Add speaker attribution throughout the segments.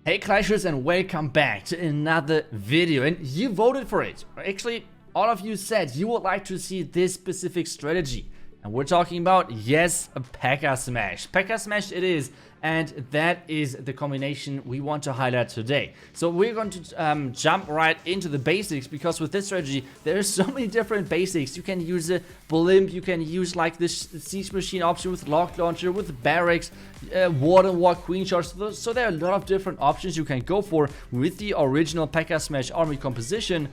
Speaker 1: Hey Clashers, and welcome back to another video, and you voted for it. Actually, all of you said you would like to see this specific strategy, and we're talking about, yes, a Pekka Smash. Pekka Smash it is, and that is the combination we want to highlight today. So we're going to jump right into the basics, because with this strategy there are so many different basics. You can use a blimp, you can use like this siege machine option with lock launcher, with barracks, water walk, queen charge. So there are a lot of different options you can go for with the original Pekka Smash army composition.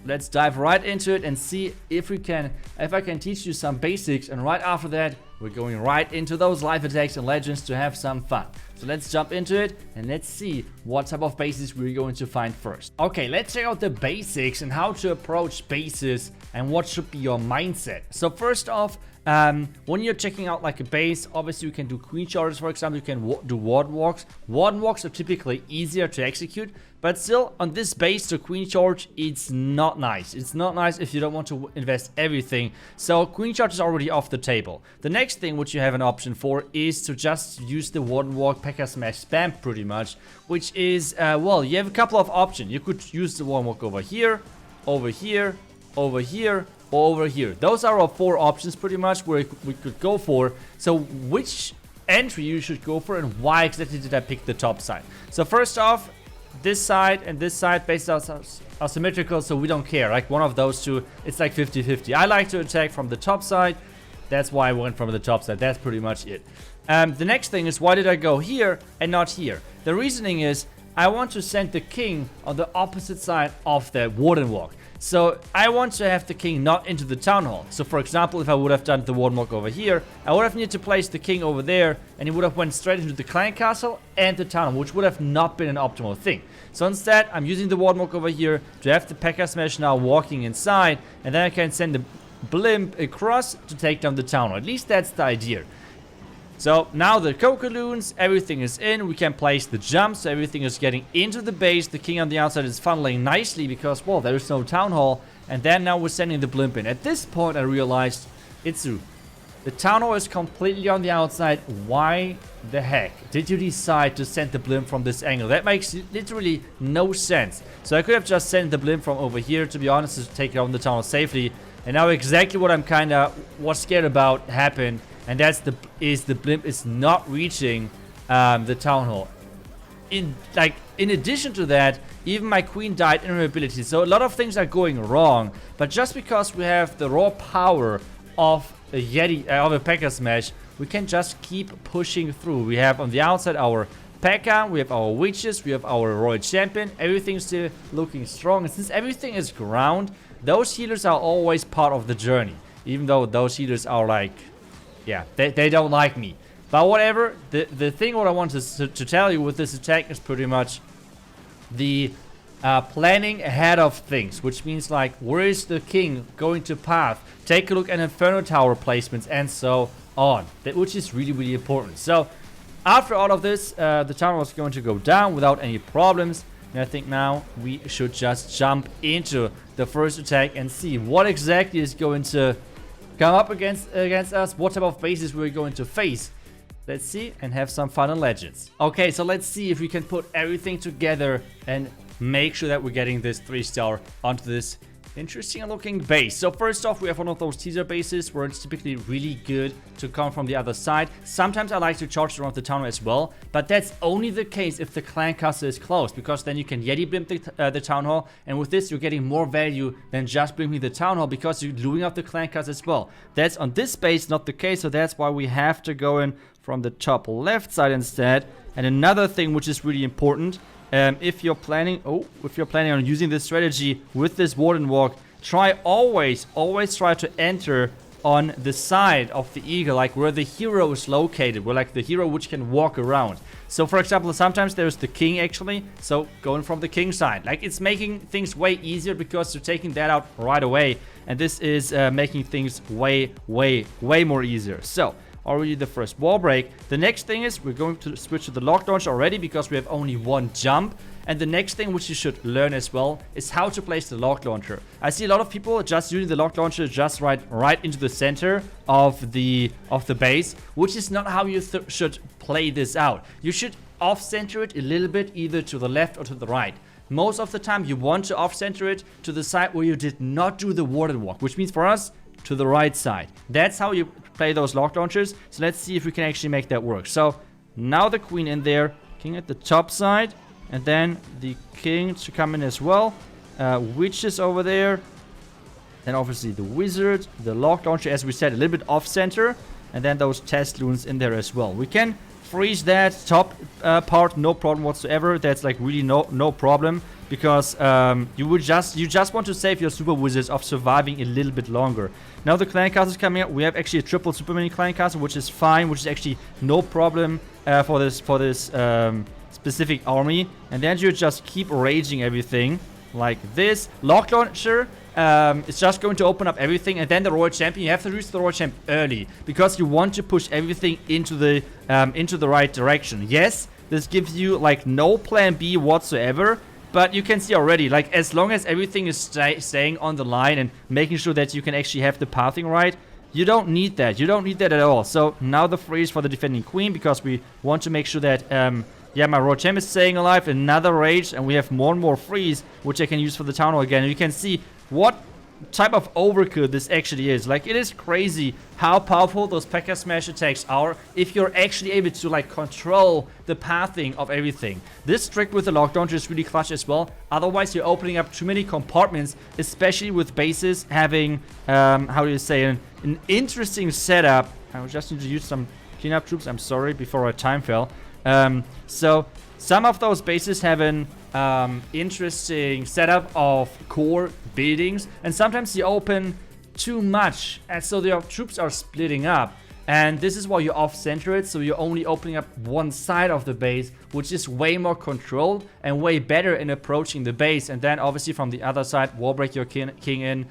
Speaker 1: Let's dive right into it and see if I can teach you some basics, and right after that we're going right into those live attacks and legends to have some fun. So let's jump into it and let's see what type of bases we're going to find first. Okay, let's check out the basics and how to approach bases and what should be your mindset. So first off, when you're checking out like a base, obviously you can do queen charges, for example. You can do ward walks. Ward walks are typically easier to execute, but still on this base to queen charge, it's not nice. It's not nice if you don't want to invest everything. So queen charge is already off the table. The next thing which you have an option for is to just use the ward walk Pekka Smash spam pretty much, which is, well, you have a couple of options. You could use the ward walk over here, over here, over here, over here. Those are our four options pretty much where we could go for. So which entry you should go for, and why exactly did I pick the top side? So first off, this side and this side basically are symmetrical, so we don't care. Like one of those two, it's like 50-50. I like to attack from the top side. That's why I went from the top side. That's pretty much it. The next thing is, why did I go here and not here? The reasoning is I want to send the king on the opposite side of the warden walk. So I want to have the king not into the town hall. So for example, if I would have done the warden walk over here, I would have needed to place the king over there, and he would have went straight into the clan castle and the town hall, which would have not been an optimal thing. So instead, I'm using the warden walk over here to have the Pekka Smash now walking inside, and then I can send the blimp across to take down the town hall. At least that's the idea. So now the Coca-Loons, everything is in. We can place the jump, so everything is getting into the base. The king on the outside is funneling nicely because, well, there is no town hall. And then now we're sending the blimp in. At this point I realized, Itsu, the town hall is completely on the outside. Why the heck did you decide to send the blimp from this angle? That makes literally no sense. So I could have just sent the blimp from over here, to be honest, to take down the town hall safely. And now exactly what I'm was scared about happened. And that's the blimp is not reaching the town hall. In addition to that, even my queen died in her ability. So a lot of things are going wrong. But just because we have the raw power of a Pekka Smash, we can just keep pushing through. We have on the outside our Pekka, we have our witches, we have our royal champion. Everything's still looking strong. And since everything is ground, those healers are always part of the journey. Even though those healers are like, yeah, they don't like me. But whatever, the thing what I want to tell you with this attack is pretty much the planning ahead of things. Which means like, where is the king going to path? Take a look at Inferno Tower placements and so on. Which is really, really important. So, after all of this, the tower was going to go down without any problems. And I think now we should just jump into the first attack and see what exactly is going to come up against us, what type of bases we're going to face. Let's see and have some fun on Legends. Okay, so let's see if we can put everything together and make sure that we're getting this 3-star onto this interesting looking base. So first off, we have one of those teaser bases where it's typically really good to come from the other side. Sometimes I like to charge around the town as well, but that's only the case if the clan castle is close, because then you can Yeti blimp the town hall, and with this you're getting more value than just blimping the town hall because you're gluing up the clan castle as well. That's on this base not the case, so that's why we have to go in from the top left side instead. And another thing which is really important, if you're planning on using this strategy with this warden walk, always try to enter on the side of the eagle, like where the hero is located, where like the hero which can walk around. So for example, sometimes there's the king actually, so going from the king side, like it's making things way easier because you're taking that out right away, and this is making things way more easier. So already the first wall break. The next thing is we're going to switch to the lock launch already because we have only one jump. And the next thing which you should learn as well is how to place the lock launcher. I see a lot of people just using the lock launcher just right into the center of the base, which is not how you should play this out. You should off-center it a little bit, either to the left or to the right. Most of the time, you want to off-center it to the side where you did not do the warden walk, which means for us, to the right side. That's how you play those lock launchers. So let's see if we can actually make that work. So now the queen in there, king at the top side, and then the king to come in as well. Witches over there. Then obviously the wizard, the lock launcher, as we said, a little bit off-center. And then those test loons in there as well. We can freeze that top part, no problem whatsoever. That's like really no problem. Because you just want to save your super wizards of surviving a little bit longer. Now the clan castle is coming up. We have actually a triple super mini clan castle, which is fine, which is actually no problem for this specific army. And then you just keep raging everything like this. Lock launcher. It's just going to open up everything, and then the royal champion. You have to use the royal champ early because you want to push everything into the right direction. Yes, this gives you like no plan B whatsoever, but you can see already, like, as long as everything is staying on the line and making sure that you can actually have the pathing right, you don't need that. You don't need that at all. So now the freeze for the defending queen, because we want to make sure that yeah, my royal champ is staying alive. Another rage, and we have more and more freeze, which I can use for the town hall again. And you can see what type of overkill this actually is. Like, it is crazy how powerful those Pekka smash attacks are if you're actually able to like control the pathing of everything. This trick with the lock launcher is really clutch as well. Otherwise, you're opening up too many compartments, especially with bases having how do you say, an interesting setup. I just need to use some cleanup troops, I'm sorry, before our time fell. So some of those bases have an interesting setup of core buildings, and sometimes you open too much, and so the troops are splitting up. And this is why you off-center it, so you're only opening up one side of the base, which is way more controlled and way better in approaching the base. And then obviously from the other side, wall break your king in,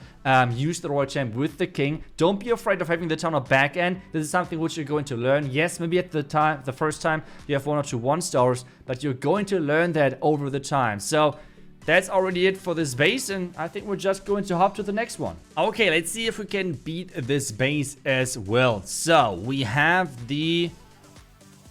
Speaker 1: use the royal champ with the king. Don't be afraid of having the town on back end. This is something which you're going to learn. Yes, maybe at the first time you have 1 or 2 1-stars, but you're going to learn that over the time. So that's already it for this base, and I think we're just going to hop to the next one. Okay, let's see if we can beat this base as well. So we have the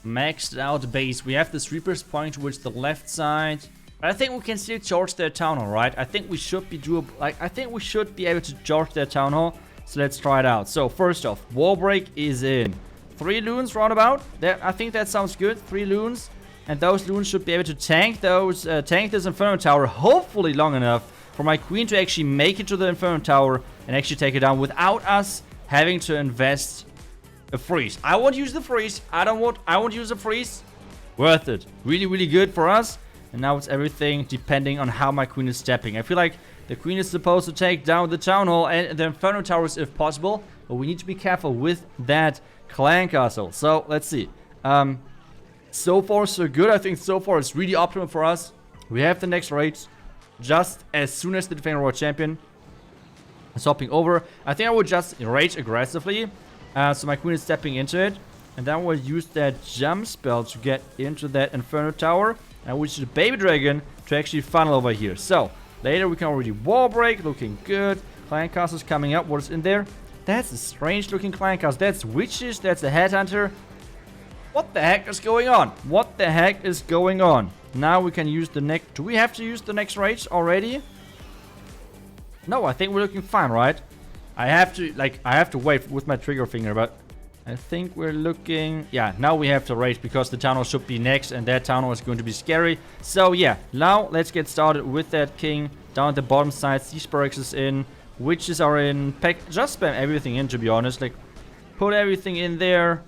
Speaker 1: maxed out base. We have this Reaper's Point, which is the left side. I think we can still charge their town hall, right? I think we should be doable. Like, I think we should be able to charge their town hall. So let's try it out. So first off, wall break is in. 3 loons roundabout. I think that sounds good. 3 loons. And those loons should be able to tank this Inferno Tower, hopefully long enough for my queen to actually make it to the Inferno Tower and actually take it down without us having to invest a freeze. I won't use the freeze. I won't use a freeze. Worth it. Really, really good for us. And now it's everything depending on how my queen is stepping. I feel like the queen is supposed to take down the Town Hall and the Inferno Towers if possible. But we need to be careful with that clan castle. So, let's see. So far, so good. I think so far it's really optimal for us. We have the next raid just as soon as the defending royal champion is hopping over. I think I would just rage aggressively. So my queen is stepping into it. And then we'll use that jump spell to get into that Inferno Tower. And we'll use the baby dragon to actually funnel over here. So later we can already wall break. Looking good. Clan castle's coming up. What is in there? That's a strange looking clan castle. That's witches. That's a headhunter. What the heck is going on? What the heck is going on? Now we can use the next... Do we have to use the next rage already? No, I think we're looking fine, right? I have to wait with my trigger finger, but I think we're looking... Yeah, now we have to rage because the town hall should be next, and that town hall is going to be scary. So yeah, now let's get started with that king. Down at the bottom side, these barracks is in. Witches are in. Just spam everything in, to be honest. Like, put everything in there.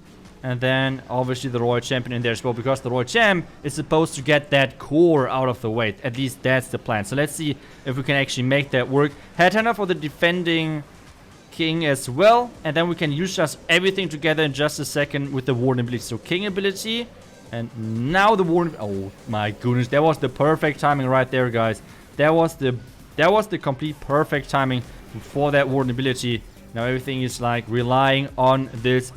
Speaker 1: And then, obviously, the Royal Champion in there as well, because the Royal Champ is supposed to get that core out of the way. At least that's the plan. So let's see if we can actually make that work. Headhunter for the defending king as well. And then we can use just everything together in just a second with the Warden ability. So king ability. And now the Warden... Oh my goodness, that was the perfect timing right there, guys. That was the complete perfect timing for that Warden ability. Now everything is like relying on this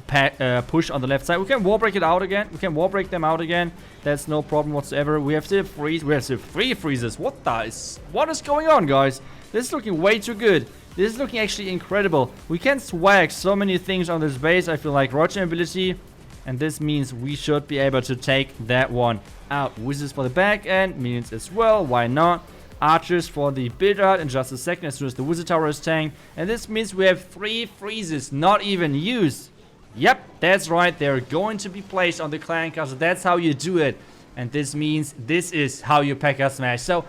Speaker 1: push on the left side. We can wall break it out again. We can wall break them out again. That's no problem whatsoever. We have still freeze. We have still 3 freezes. What is going on, guys? This is looking way too good. This is looking actually incredible. We can swag so many things on this base. I feel like Roger ability. and this means we should be able to take that one out. Wizards for the back end, minions as well, why not? Archers for the build-out in just a second as soon as the wizard tower is tanked. And this means we have 3 freezes not even used. Yep, that's right, they're going to be placed on the clan castle. That's how you do it. And this means this is how you Pekka smash. So,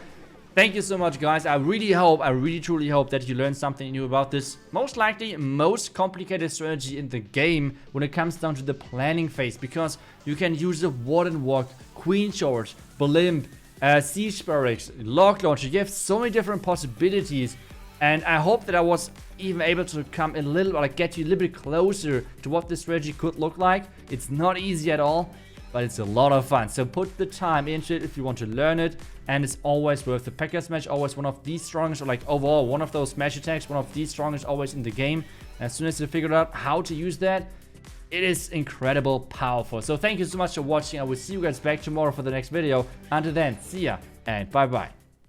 Speaker 1: thank you so much, guys. I really truly hope that you learned something new about this most likely most complicated strategy in the game when it comes down to the planning phase. Because you can use the Warden Walk, Queen Charge, Blimp, Siege Barracks, Log Launcher. You have so many different possibilities. And I hope that I was even able to come a little, like get you a little bit closer to what this strategy could look like. It's not easy at all, but it's a lot of fun. So put the time into it if you want to learn it. And it's always worth the Pekka smash, always one of the strongest, or like overall one of those smash attacks, one of the strongest always in the game. And as soon as you figure out how to use that, it is incredible powerful. So thank you so much for watching. I will see you guys back tomorrow for the next video. Until then, see ya and bye bye.